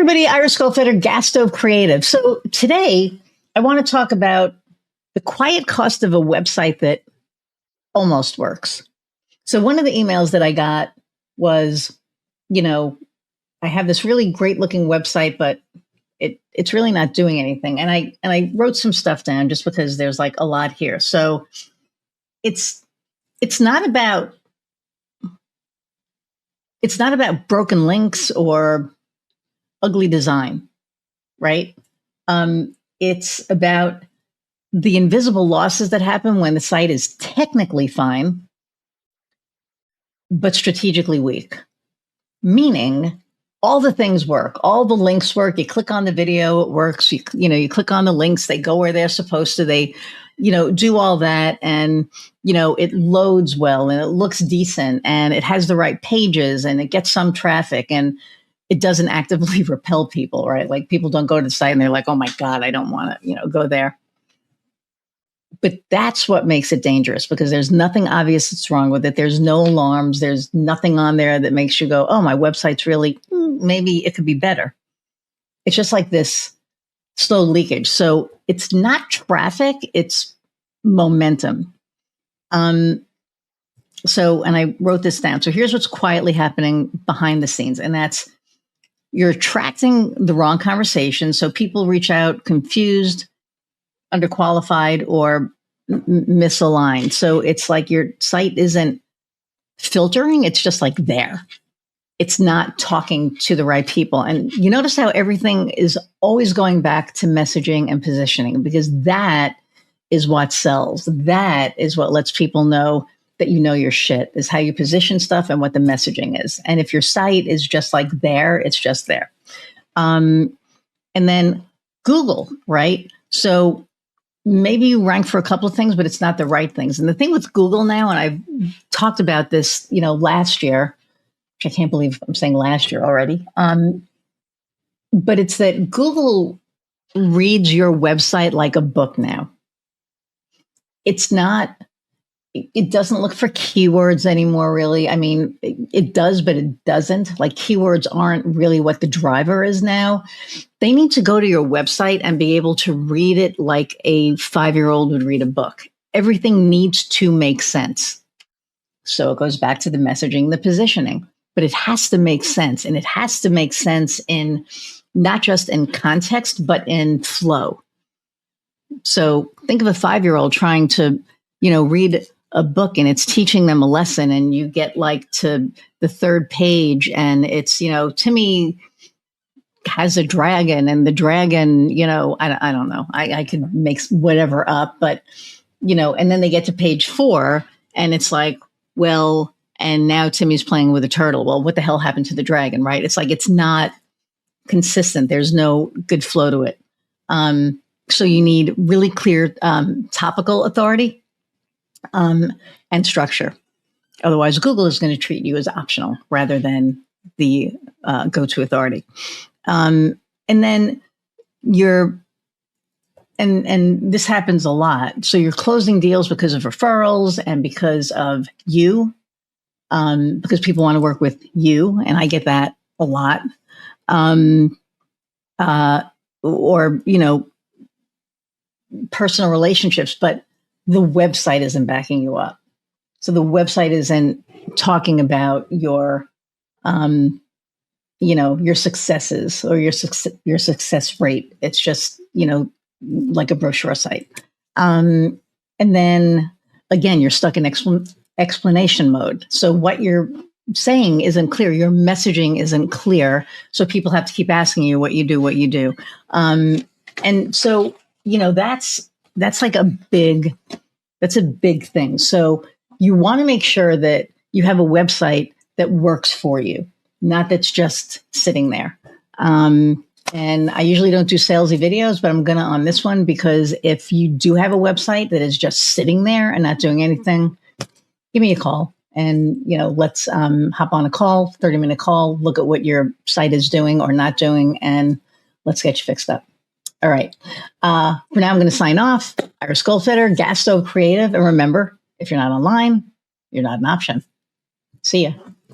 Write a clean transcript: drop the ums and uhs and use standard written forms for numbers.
everybody, Iris Goldfeder, GasStoveCreative. So today I want to talk about the quiet cost of a website that almost works. So one of the emails that I got was, I have this really great looking website, but it's really not doing anything. And I wrote some stuff down just because there's like a lot here. So it's not about broken links or ugly design, right? It's about the invisible losses that happen when the site is technically fine, but strategically weak. Meaning all the things work, all the links work. You click on the video, it works. You click on the links, they go where they're supposed to. They, do all that, and it loads well, and it looks decent, and it has the right pages, and it gets some traffic, and it doesn't actively repel people, right? Like people don't go to the site and they're like, oh my God, I don't want to, go there. But that's what makes it dangerous, because there's nothing obvious that's wrong with it. There's no alarms. There's nothing on there that makes you go, oh, my website's really, maybe it could be better. It's just like this slow leakage. So it's not traffic, it's momentum. And I wrote this down. So here's what's quietly happening behind the scenes. And that's, you're attracting the wrong conversation. So people reach out confused, underqualified, or misaligned. So it's like your site isn't filtering. It's just like there. It's not talking to the right people. And you notice how everything is always going back to messaging and positioning, because that is what sells. That is what lets people know that you know your shit, is how you position stuff and what the messaging is. And if your site is just like there, it's just there. And then Google, right? So maybe you rank for a couple of things, but it's not the right things. And the thing with Google now, and I've talked about this, last year, which I can't believe I'm saying last year already. But it's that Google reads your website like a book now. It doesn't look for keywords anymore, really. I mean, it does, but it doesn't. Like, keywords aren't really what the driver is now. They need to go to your website and be able to read it like a 5-year-old would read a book. Everything needs to make sense. So it goes back to the messaging, the positioning, but it has to make sense. And it has to make sense in not just in context, but in flow. So think of a 5-year-old trying to, read a book, and it's teaching them a lesson, and you get like to the third page, and it's, Timmy has a dragon, and the dragon, I don't know, I could make whatever up, but, and then they get to page 4, and it's like, well, and now Timmy's playing with a turtle. Well, what the hell happened to the dragon, right? It's like, it's not consistent. There's no good flow to it. So you need really clear topical authority and structure. Otherwise, Google is going to treat you as optional rather than the go-to authority. And then and this happens a lot. So you're closing deals because of referrals and because of you, because people want to work with you. And I get that a lot. Or, personal relationships, but the website isn't backing you up. So the website isn't talking about your successes or your success rate. It's just, like a brochure site. And then again, you're stuck in explanation mode. So what you're saying isn't clear. Your messaging isn't clear. So people have to keep asking you what you do. And so, that's like a big thing. So you want to make sure that you have a website that works for you, not that's just sitting there. And I usually don't do salesy videos, but I'm going to on this one, because if you do have a website that is just sitting there and not doing anything, give me a call, and, let's hop on a call, 30-minute call, look at what your site is doing or not doing, and let's get you fixed up. All right. For now, I'm going to sign off. Iris Goldfeder, GasStoveCreative. And remember, if you're not online, you're not an option. See ya.